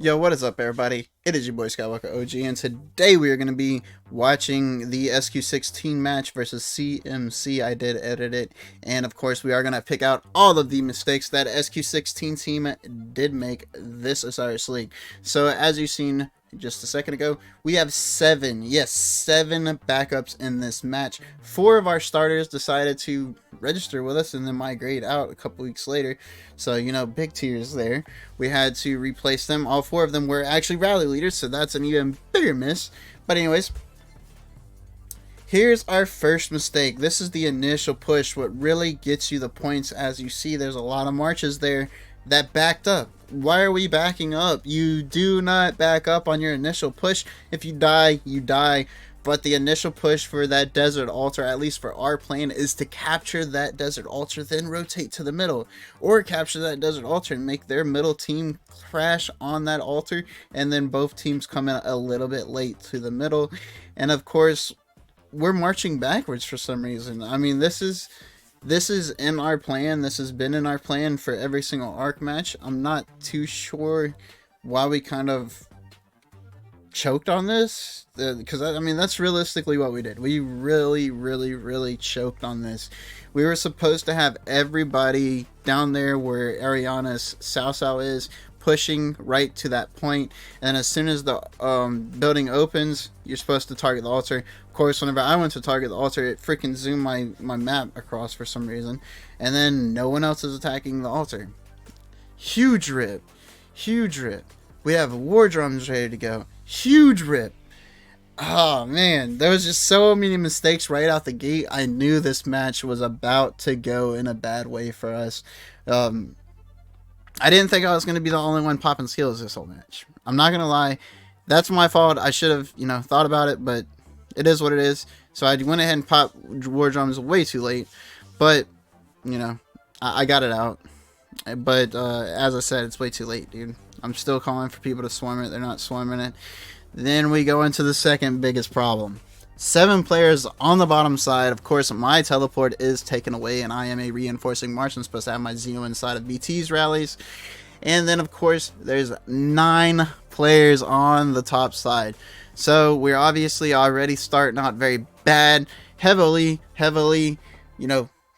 Yo, what is up, everybody? It is your boy Skywalker OG, and today we are going to be watching the SQ16 match versus CMC. I did edit it, and of course, we are going to pick out all of the mistakes that SQ16 team did make this Osiris League. So, as you've seen just a second ago, we have seven backups in this match. 4 of our starters decided to register with us and then migrate out a couple weeks later. So, you know, big tears there. We had to replace them. All 4 of them were actually rally leaders, so that's an even bigger miss. But anyways, here's our first mistake. This is the initial push, what really gets you the points. As you see, there's a lot of marches there that backed up. Why are we backing up? You do not back up on your initial push. If you die, you die. But the initial push for that desert altar, at least for our plan, is to capture that desert altar, then rotate to the middle. Or capture that desert altar and make their middle team crash on that altar, and then both teams come in a little bit late to the middle. And of course, we're marching backwards for some reason. I mean, this is in our plan. This has been in our plan for every single arc match. I'm not too sure why we kind of choked on this, because I mean, that's realistically what we did. We really choked on this. We were supposed to have everybody down there where Ariana's Sao is, pushing right to that point, and as soon as the building opens, you're supposed to target the altar. Of course, whenever I went to target the altar, it freaking zoomed my map across for some reason, and then no one else is attacking the altar. Huge rip. We have war drums ready to go. Huge rip. Oh man, there was just so many mistakes right out the gate. I knew this match was about to go in a bad way for us. I didn't think I was going to be the only one popping skills this whole match. I'm not going to lie. That's my fault. I should have, thought about it, but it is what it is. So I went ahead and popped war drums way too late. But, I got it out. But as I said, it's way too late, dude. I'm still calling for people to swarm it. They're not swarming it. Then we go into the second biggest problem. 7 players on the bottom side. Of course, my teleport is taken away, and I am a reinforcing march. I'm supposed to have my Zeno inside of VT's rallies. And then, of course, there's 9 players on the top side. So we're obviously already starting out very bad. Heavily,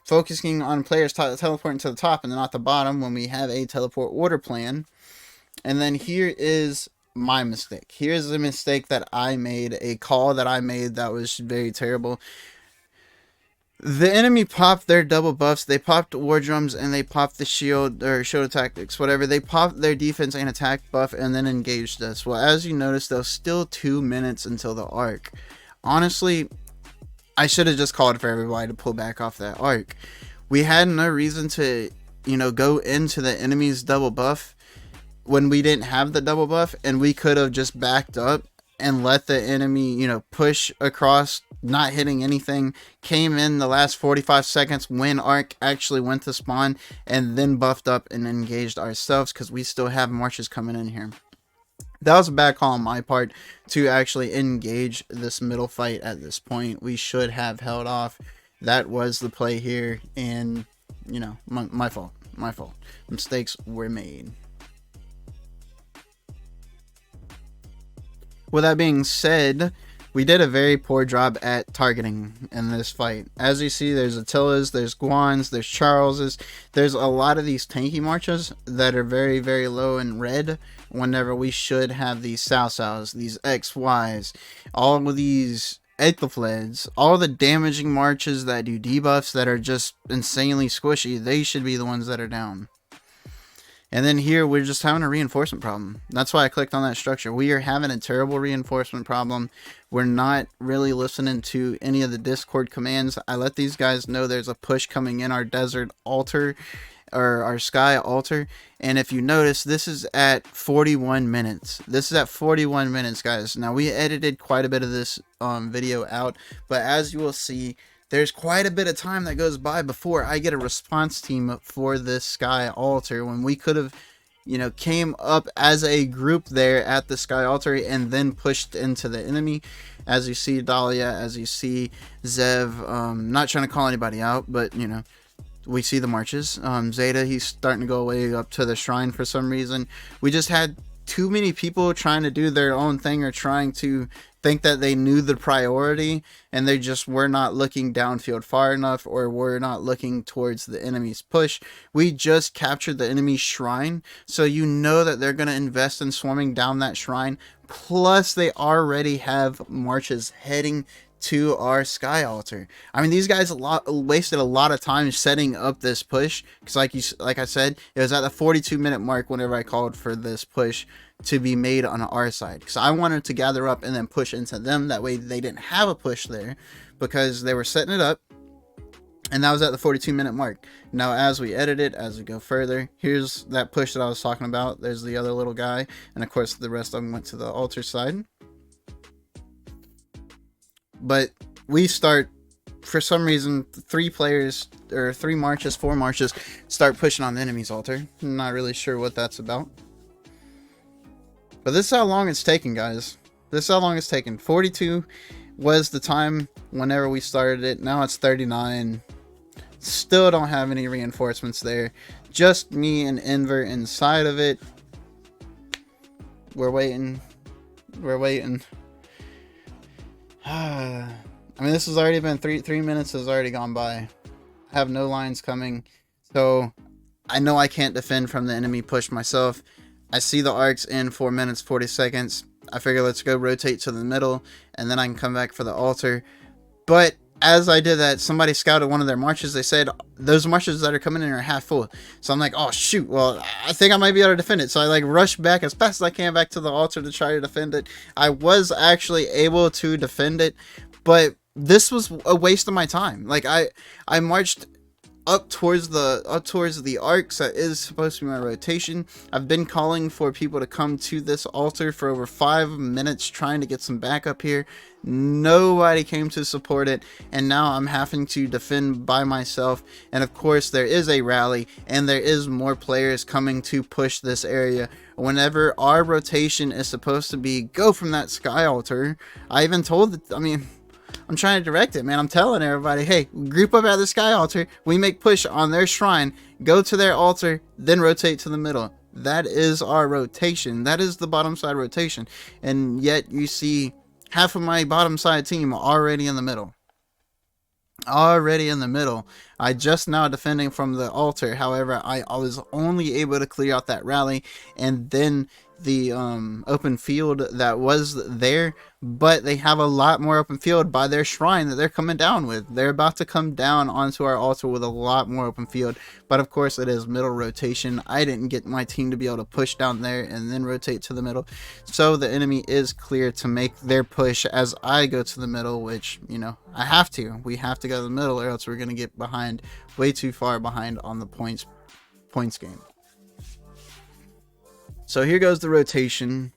focusing on players teleporting to the top and not the bottom when we have a teleport order plan. And then here is my mistake. Here's a mistake that I made, a call that I made that was very terrible. The enemy popped their double buffs. They popped war drums and they popped the shield or shoulder tactics, whatever. They popped their defense and attack buff and then engaged us. Well, as you notice, there's still 2 minutes until the arc. Honestly, I should have just called for everybody to pull back off that arc. We had no reason to, go into the enemy's double buff when we didn't have the double buff, and we could have just backed up and let the enemy, push across, not hitting anything, came in the last 45 seconds when arc actually went to spawn, and then buffed up and engaged ourselves, because we still have marches coming in here. That was a bad call on my part to actually engage this middle fight at this point. We should have held off. That was the play here, and, my fault. Mistakes were made. With that being said, we did a very poor job at targeting in this fight. As you see, there's Attila's, there's Guan's, there's Charles's. There's a lot of these tanky marches that are very, very low in red whenever we should have these Sao's, these XYs, all of these Ethelfleds, all the damaging marches that do debuffs that are just insanely squishy. They should be the ones that are down. And then here, we're just having a reinforcement problem. That's why I clicked on that structure. We are having a terrible reinforcement problem. We're not really listening to any of the Discord commands. I let these guys know there's a push coming in our desert altar, or our sky altar. And if you notice, this is at 41 minutes. This is at 41 minutes, guys. Now, we edited quite a bit of this video out, but as you will see, there's quite a bit of time that goes by before I get a response team for this sky altar, when we could have, came up as a group there at the sky altar and then pushed into the enemy. As you see Dahlia, as you see Zev, not trying to call anybody out, but, we see the marches. Zeta, he's starting to go away up to the shrine for some reason. We just had too many people trying to do their own thing or trying to think that they knew the priority, and they just were not looking downfield far enough, or were not looking towards the enemy's push. We just captured the enemy's shrine, so you know that they're going to invest in swarming down that shrine. Plus, they already have marches heading to our sky altar. I mean, these guys wasted a lot of time setting up this push, because like I said, it was at the 42-minute mark whenever I called for this push to be made on our side, because I wanted to gather up and then push into them. That way they didn't have a push there, because they were setting it up, and that was at the 42-minute mark. Now, as we edit it, as we go further, here's that push that I was talking about. There's the other little guy, and of course the rest of them went to the altar side. But we start, for some reason, 4 marches start pushing on the enemy's altar. I'm not really sure what that's about. But this is how long it's taken, guys. This is how long it's taken. 42 was the time whenever we started it. Now it's 39. Still don't have any reinforcements there. Just me and Enver inside of it. We're waiting. We're waiting. I mean, this has already been 3 minutes has already gone by. I have no lines coming, so I know I can't defend from the enemy push myself. I see the arcs in 4 minutes 40 seconds. I figure let's go rotate to the middle, and then I can come back for the altar. But as I did that, somebody scouted one of their marches. They said those marches that are coming in are half full. So I'm like, oh shoot, well, I think I might be able to defend it. So I like rushed back as fast as I can back to the altar to try to defend it. I was actually able to defend it, but this was a waste of my time. Like I marched up towards the arcs. That is supposed to be my rotation. I've been calling for people to come to this altar for over 5 minutes, trying to get some backup here. Nobody came to support it, and now I'm having to defend by myself. And of course there is a rally, and there is more players coming to push this area. Whenever our rotation is supposed to be go from that sky altar, I even told I'm trying to direct it, man. I'm telling everybody, hey, group up at the sky altar. We make push on their shrine, go to their altar, then rotate to the middle. That is our rotation. That is the bottom side rotation. And yet you see half of my bottom side team already in the middle. Already in the middle. I just now defending from the altar. However, I was only able to clear out that rally, and then the open field that was there, but they have a lot more open field by their shrine that they're coming down with. They're about to come down onto our altar with a lot more open field, but of course it is middle rotation. I didn't get my team to be able to push down there and then rotate to the middle, so the enemy is clear to make their push as I go to the middle, which, you know, I have to. We have to go to the middle, or else we're going to get behind, way too far behind on the points game. So here goes the rotation.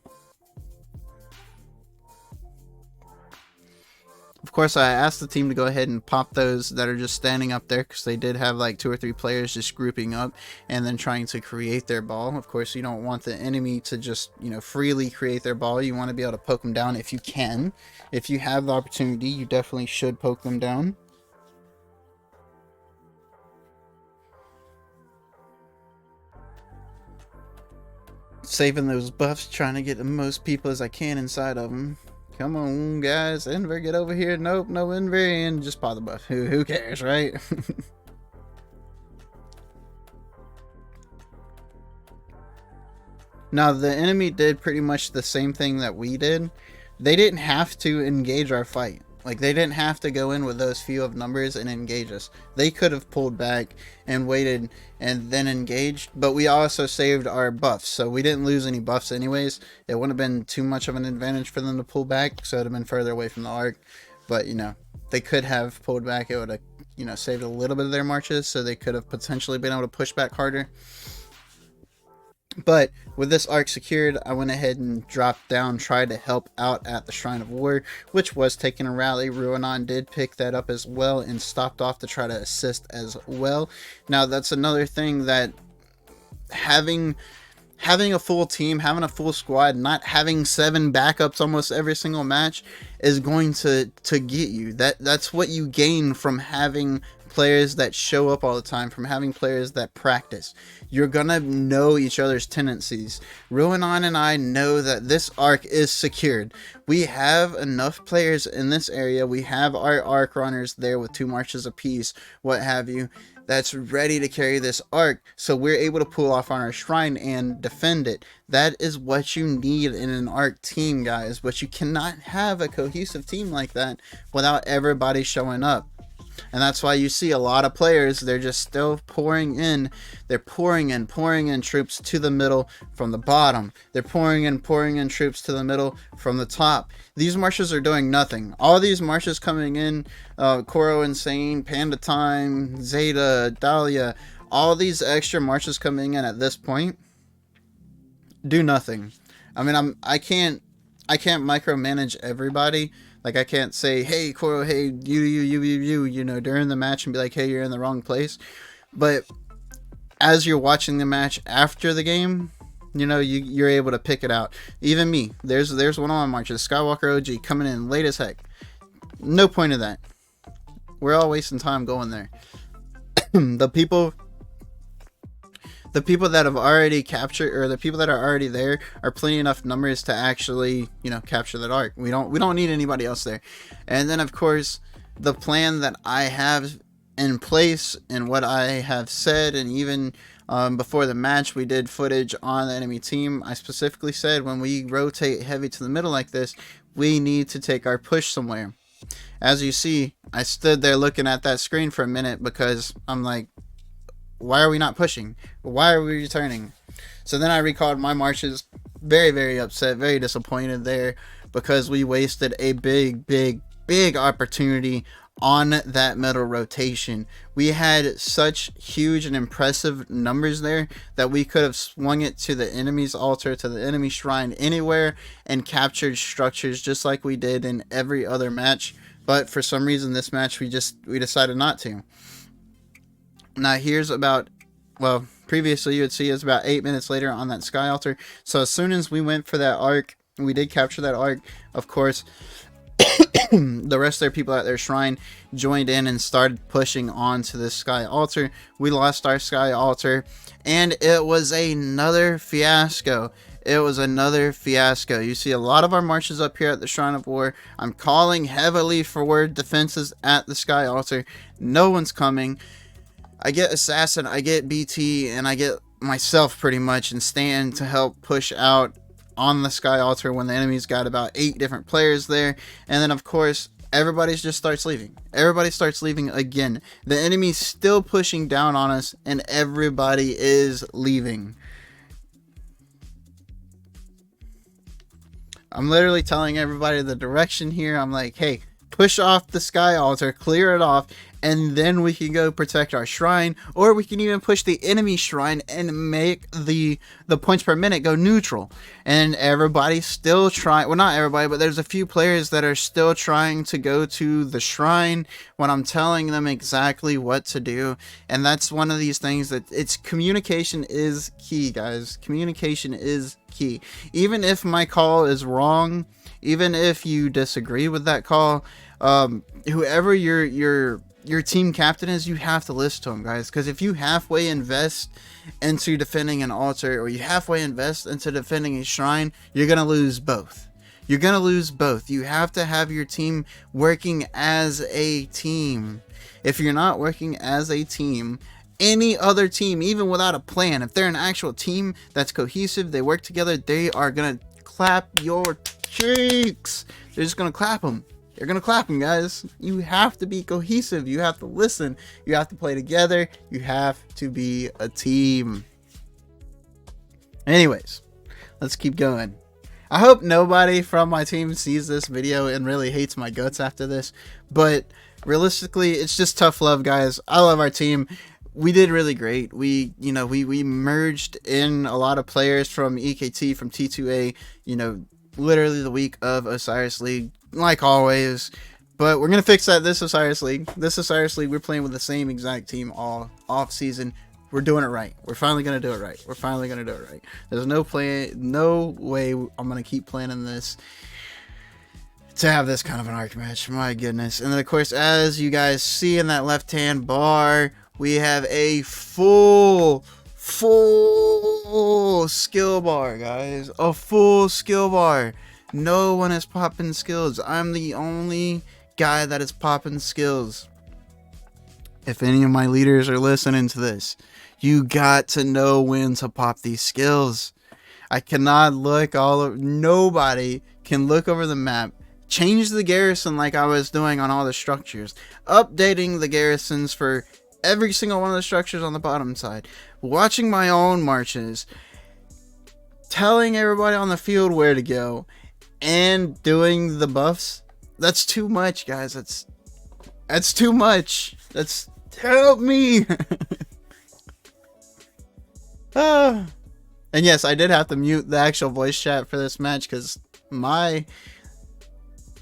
Of course, I asked the team to go ahead and pop those that are just standing up there, because they did have like 2 or 3 players just grouping up and then trying to create their ball. Of course, you don't want the enemy to just, you know, freely create their ball. You want to be able to poke them down if you can. If you have the opportunity, you definitely should poke them down. Saving those buffs, trying to get the most people as I can inside of them. Come on, guys. Enver, get over here. Nope, no Enver, and just pop the buff. Who cares, right? Now, the enemy did pretty much the same thing that we did. They didn't have to engage our fight. Like, they didn't have to go in with those few of numbers and engage us. They could have pulled back and waited and then engaged, but we also saved our buffs, so we didn't lose any buffs anyways. It wouldn't have been too much of an advantage for them to pull back, so it would have been further away from the arc. But, you know, they could have pulled back. It would have, you know, saved a little bit of their marches, so they could have potentially been able to push back harder. But with this arc secured, I went ahead and dropped down, tried to help out at the Shrine of War, which was taking a rally. Ruanon did pick that up as well and stopped off to try to assist as well. Now, that's another thing, that having a full team, having a full squad, not having 7 backups almost every single match is going to get you. That's what you gain from having players that show up all the time, from having players that practice. You're gonna know each other's tendencies. Ruinon and I know that this arc is secured. We have enough players in this area. We have our arc runners there with 2 marches apiece, what have you, that's ready to carry this arc, so we're able to pull off on our shrine and defend it. That is what you need in an arc team, guys, but you cannot have a cohesive team like that without everybody showing up. And that's why you see a lot of players, they're just still pouring in. They're pouring in troops to the middle from the bottom. They're pouring in troops to the middle from the top. These marches are doing nothing. All these marches coming in, Koro Insane, Panda Time, Zeta, Dahlia, all these extra marches coming in at this point do nothing. I mean, I can't micromanage everybody. Like, I can't say, hey, Koro, hey, you know, during the match and be like, hey, you're in the wrong place. But as you're watching the match after the game, you know, you're able to pick it out. Even me, there's one on my marches, Skywalker OG, coming in late as heck. No point of that. We're all wasting time going there. The people that have already captured, or the people that are already there, are plenty enough numbers to actually, you know, capture that arc. We don't need anybody else there. And then, of course, the plan that I have in place and what I have said, and even before the match, we did footage on the enemy team. I specifically said, when we rotate heavy to the middle like this, we need to take our push somewhere. As you see, I stood there looking at that screen for a minute, because I'm like, why are we not pushing? Why are we returning? So then I recalled my marches, very, very upset, very disappointed there, because we wasted a big opportunity on that middle rotation. We had such huge and impressive numbers there that we could have swung it to the enemy's altar, to the enemy shrine, anywhere, and captured structures just like we did in every other match. But for some reason, this match, we decided not to. Now here's about, well, previously you would see us about 8 minutes later on that sky altar. So as soon as we went for that arc, we did capture that arc. Of course, the rest of their people at their shrine joined in and started pushing onto this sky altar. We lost our sky altar, and it was another fiasco. It was another fiasco. You see a lot of our marches up here at the Shrine of War. I'm calling heavily for defenses at the sky altar. No one's coming. I get Assassin, I get BT, and I get myself pretty much, and stand to help push out on the sky altar when the enemy's got about 8 different players there. And then, of course, everybody just starts leaving. Everybody starts leaving again. The enemy's still pushing down on us, and everybody is leaving. I'm literally telling everybody the direction here. I'm like, hey, push off the sky altar, clear it off, and then we can go protect our shrine, or we can even push the enemy shrine and make the points per minute go neutral. And everybody's still trying, well, not everybody, but there's a few players that are still trying to go to the shrine when I'm telling them exactly what to do. And that's one of these things that communication is key, guys. Communication is key. Even if my call is wrong, even if you disagree with that call, whoever your team captain is, you have to listen to him, guys. Because if you halfway invest into defending an altar, or you halfway invest into defending a shrine, you're gonna lose both. You're gonna lose both. You have to have your team working as a team. If you're not working as a team, any other team, even without a plan, if they're an actual team that's cohesive, they work together, they are gonna clap your cheeks. They're just gonna clap them. They're gonna clap them, guys. You have to be cohesive. You have to listen. You have to play together. You have to be a team. Anyways, let's keep going. I hope nobody from my team sees this video and really hates my guts after this, but realistically, it's just tough love, guys. I love our team. We did really great. We merged in a lot of players from EKT, from T2A, literally the week of Osiris League, like always. But we're going to fix that this Osiris League. This Osiris League, we're playing with the same exact team all off season. We're doing it right. We're finally going to do it right. We're finally going to do it right. There's no way I'm going to keep planning this to have this kind of an arc match. My goodness. And then, of course, as you guys see in that left-hand bar, we have a full skill bar, guys. A full skill bar. No one is popping skills. I'm the only guy that is popping skills. If any of my leaders are listening to this, you got to know when to pop these skills. I cannot look nobody can look over the map, change the garrison like I was doing on all the structures, updating the garrisons for every single one of the structures on the bottom side, watching my own marches, telling everybody on the field where to go, and doing the buffs. That's too much, guys. That's too much. Help me. And yes, I did have to mute the actual voice chat for this match because I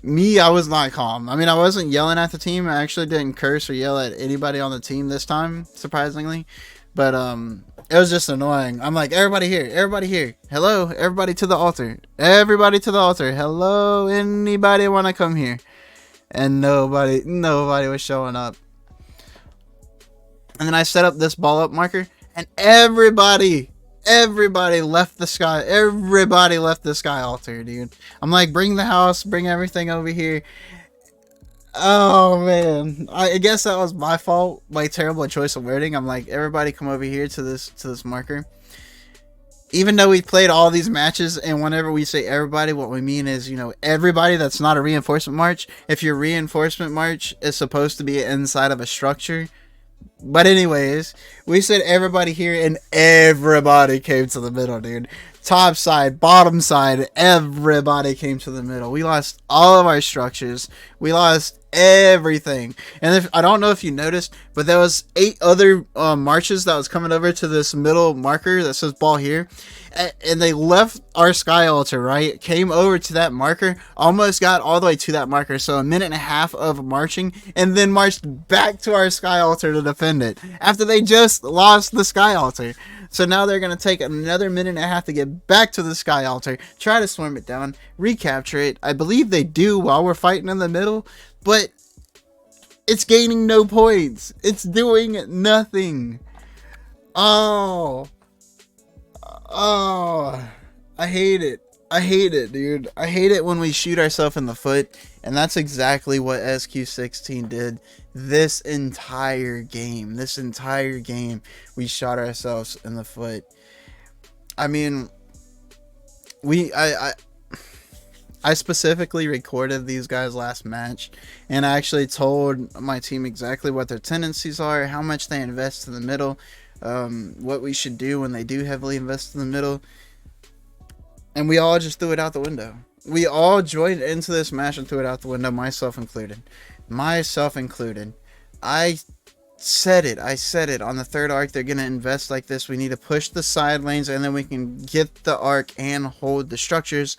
was not calm. I mean, I wasn't yelling at the team. I actually didn't curse or yell at anybody on the team this time, surprisingly. But it was just annoying. I'm like, everybody here. Hello, everybody to the altar. Everybody to the altar. Hello, anybody want to come here? And nobody was showing up. And then I set up this ball up marker, and everybody left the sky. Everybody left the sky altar, dude. I'm like, bring the house, bring everything over here. Oh man, I guess that was my fault. My terrible choice of wording. I'm like, everybody come over here to this marker. Even though we played all these matches, and whenever we say everybody, what we mean is, everybody that's not a reinforcement march. If your reinforcement march is supposed to be inside of a structure. But anyways, we said everybody here, and everybody came to the middle, dude. Top side, bottom side, everybody came to the middle. We lost all of our structures. We lost everything. And I don't know if you noticed, but there was 8 other marches that was coming over to this middle marker that says ball here. And they left our sky altar, right? Came over to that marker, almost got all the way to that marker. So 1.5 minutes of marching, and then marched back to our sky altar to defend it after they just lost the sky altar. So now they're going to take another 1.5 minutes to get back to the sky altar, try to storm it down, recapture it. I believe they do while we're fighting in the middle, but it's gaining no points. It's doing nothing. Oh, I hate it. I hate it, dude. I hate it when we shoot ourselves in the foot, and that's exactly what SQ16 did this entire game. This entire game, we shot ourselves in the foot. I mean, I specifically recorded these guys' last match, and I actually told my team exactly what their tendencies are, how much they invest in the middle, what we should do when they do heavily invest in the middle. And we all just threw it out the window. We all joined into this match and threw it out the window, myself included. I said it on the third arc. They're going to invest like this. We need to push the side lanes, and then we can get the arc and hold the structures.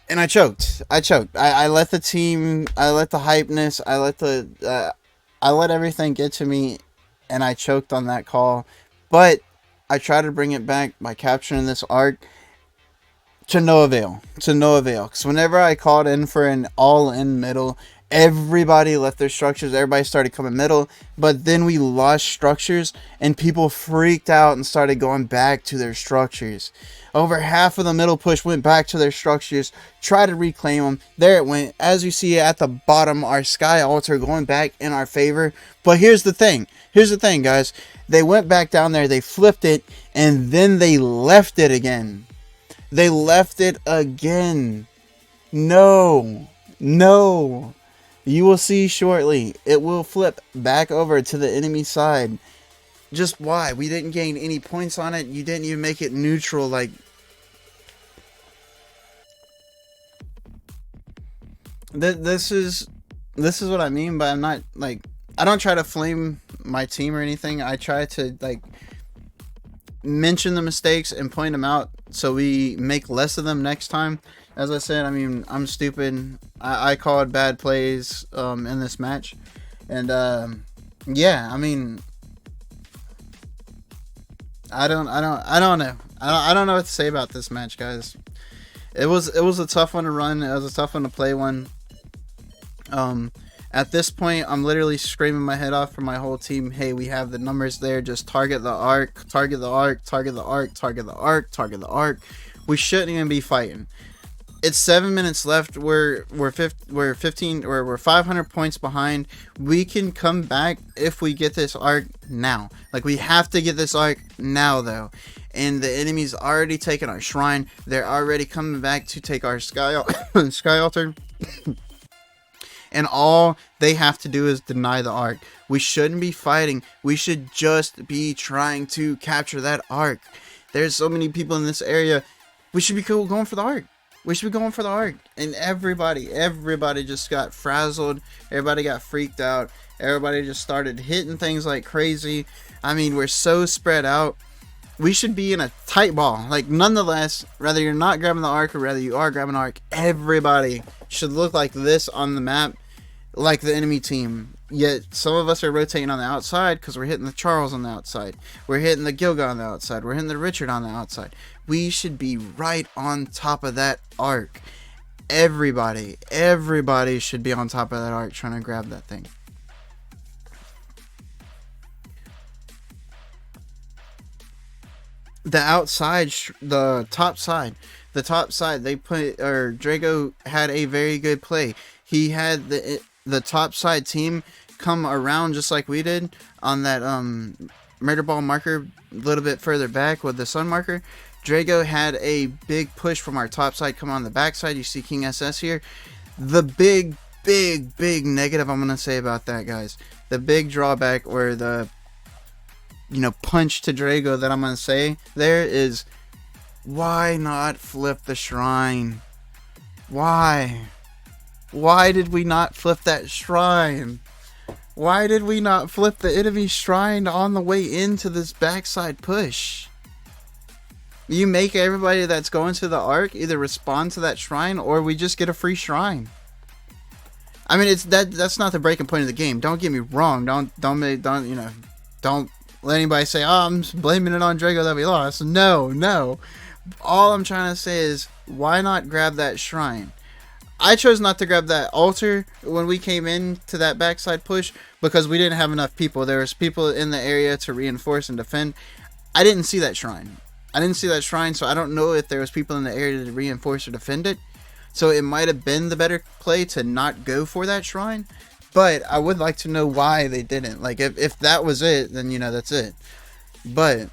And I choked. I let the team, I let the hypeness, I let everything get to me, and I choked on that call. But I tried to bring it back by capturing this arc to no avail. Because whenever I called in for an all-in middle, everybody left their structures. Everybody started coming middle. But then we lost structures, and people freaked out and started going back to their structures. Over half of the middle push went back to their structures, tried to reclaim them. There it went. As you see at the bottom, our sky altar going back in our favor. But here's the thing, guys. They went back down there, they flipped it, and then they left it again. No. You will see shortly. It will flip back over to the enemy side. Just why? We didn't gain any points on it. You didn't even make it neutral. Like, this is what I mean. But I'm not like, I don't try to flame my team or anything. I try to like mention the mistakes and point them out so we make less of them next time. As I said, I mean, I'm stupid. I called bad plays in this match, and yeah, I mean, I don't know. I don't know what to say about this match, guys. It was a tough one to run. It was a tough one to play one. At this point, I'm literally screaming my head off for my whole team. Hey, we have the numbers there. Just target the arc, target the arc, target the arc, target the arc, target the arc. We shouldn't even be fighting. It's 7 minutes left. We're 500 points behind. We can come back if we get this arc now. Like, we have to get this arc now, though. And the enemy's already taken our shrine. They're already coming back to take our sky altar. And all they have to do is deny the arc. We shouldn't be fighting. We should just be trying to capture that arc. There's so many people in this area. We should be going for the arc. We should be going for the arc. And everybody just got frazzled. Everybody got freaked out. Everybody just started hitting things like crazy. I mean, we're so spread out. We should be in a tight ball. Like, nonetheless, whether you're not grabbing the arc or whether you are grabbing the arc, everybody should look like this on the map, like the enemy team. Yet some of us are rotating on the outside because we're hitting the Charles on the outside. We're hitting the Gilga on the outside. We're hitting the Richard on the outside. We should be right on top of that arc. Everybody should be on top of that arc trying to grab that thing. The outside, the top side, they put, or Drago had a very good play. He had the top side team come around just like we did on that murder ball marker a little bit further back with the sun marker. Drago had a big push from our top side come on the back side. You see King SS here. The big negative I'm gonna say about that, guys, the big drawback, or the punch to Drago that I'm gonna say there is, why not flip the shrine? Why did we not flip that shrine? Why did we not flip the enemy shrine on the way into this backside push? You make everybody that's going to the arc either respond to that shrine, or we just get a free shrine. I mean, that's not the breaking point of the game. Don't get me wrong. Don't let anybody say, "Oh, I'm blaming it on Drago that we lost." No. All I'm trying to say is, why not grab that shrine? I chose not to grab that altar when we came into that backside push because we didn't have enough people. There was people in the area to reinforce and defend. I didn't see that shrine. So I don't know if there was people in the area to reinforce or defend it. So it might have been the better play to not go for that shrine. But I would like to know why they didn't. Like, if that was it, then, that's it. But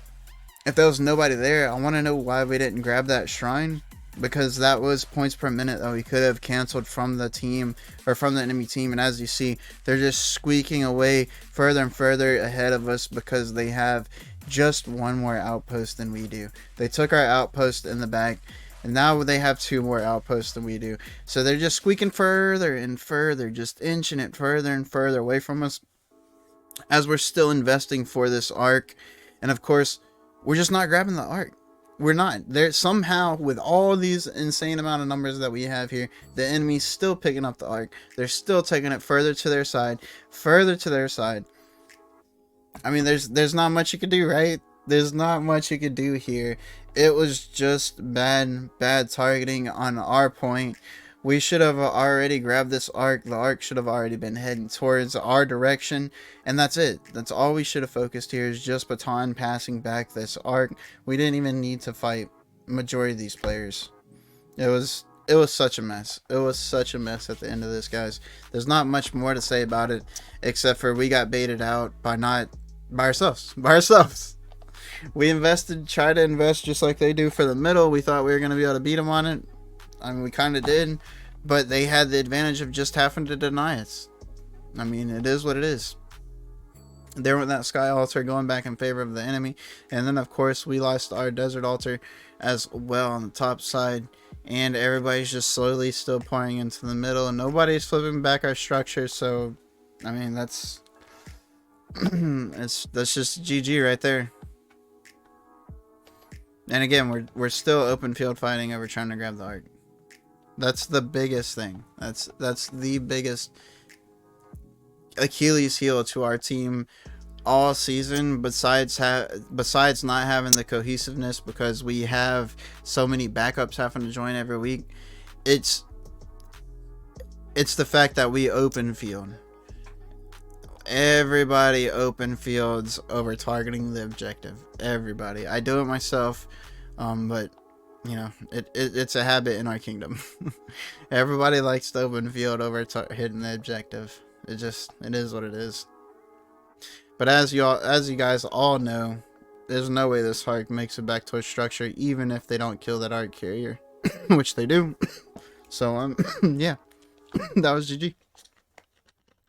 if there was nobody there, I want to know why we didn't grab that shrine. Because that was points per minute that we could have canceled from the team, or from the enemy team. And as you see, they're just squeaking away further and further ahead of us because they have just one more outpost than we do. They took our outpost in the back, and now they have 2 more outposts than we do. So they're just squeaking further and further, just inching it further and further away from us as we're still investing for this arc. And of course, we're just not grabbing the arc. We're not. There somehow, with all these insane amount of numbers that we have here, the enemy's still picking up the arc. They're still taking it further to their side. I mean, there's not much you could do, right? There's not much you could do here. It was just bad targeting on our point. We should have already grabbed this arc. The arc should have already been heading towards our direction. And that's it. That's all we should have focused here, is just baton passing back this arc. We didn't even need to fight majority of these players. It was such a mess. It was such a mess at the end of this, guys. There's not much more to say about it, except for we got baited out by ourselves. We tried to invest just like they do for the middle. We thought we were going to be able to beat them on it. I mean, we kind of did, but they had the advantage of just having to deny us. I mean, it is what it is. There went that sky altar going back in favor of the enemy. And then, of course, we lost our desert altar as well on the top side. And everybody's just slowly still pouring into the middle. And nobody's flipping back our structure. So, I mean, that's that's just GG right there. And again, we're still open field fighting over trying to grab the arc. That's the biggest thing. That's the biggest Achilles heel to our team all season, besides not having the cohesiveness because we have so many backups having to join every week, it's the fact that we open field. Everybody open fields over targeting the objective. Everybody. I do it myself, but you know, it's a habit in our kingdom. Everybody likes to open field over hitting the objective. It is what it is. But as you guys all know, there's no way this Hark makes it back to a structure, even if they don't kill that Arc carrier, which they do. So yeah, that was GG.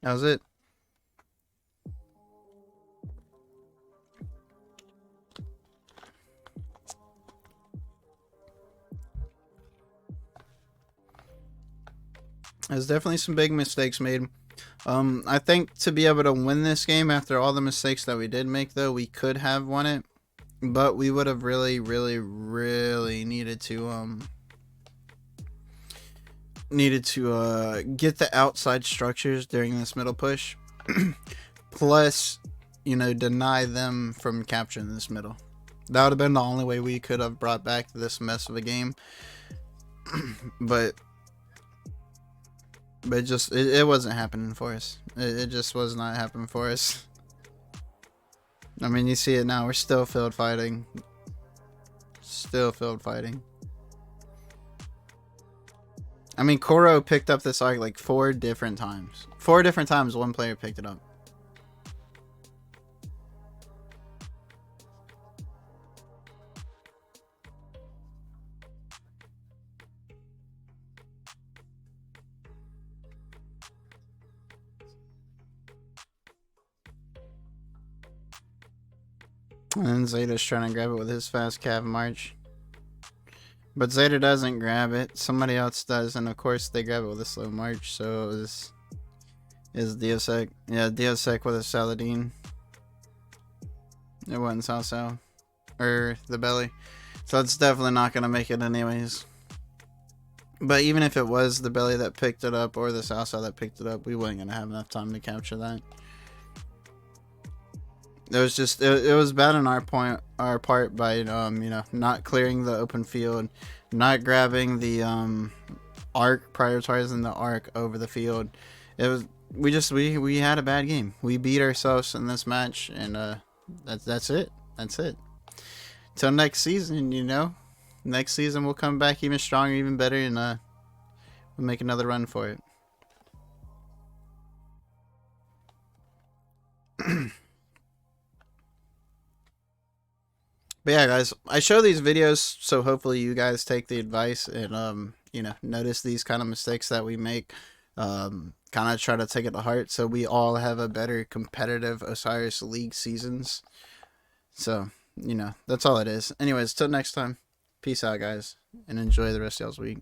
That was it. There's definitely some big mistakes made. I think to be able to win this game after all the mistakes that we did make, though, we could have won it, but we would have really needed to get the outside structures during this middle push, plus, you know, deny them from capturing this middle. That would have been the only way we could have brought back this mess of a game. but it wasn't happening for us. It just was not happening for us. I mean, you see it now. We're still field fighting. I mean, Koro picked up this arc like 4 different times. 4 different times one player picked it up. And Zeta's trying to grab it with his fast cav march. But Zeta doesn't grab it. Somebody else does, and of course they grab it with a slow march. So it is Diosec. Yeah, Diosec with a Saladin. It wasn't Sao. Or the belly. So it's definitely not going to make it anyways. But even if it was the belly that picked it up or the Sao that picked it up, we weren't going to have enough time to capture that. It was just it was bad on our part by you know, not clearing the open field, not grabbing the arc, prioritizing the arc over the field. It was we had a bad game. We beat ourselves in this match, and that's it. Till next season, you know, next season we'll come back even stronger, even better, and we'll make another run for it. But yeah, guys, I show these videos so hopefully you guys take the advice and you know, notice these kind of mistakes that we make, kind of try to take it to heart so we all have a better competitive Osiris League seasons. So, you know, that's all it is. Anyways, till next time, peace out, guys, and enjoy the rest of y'all's week.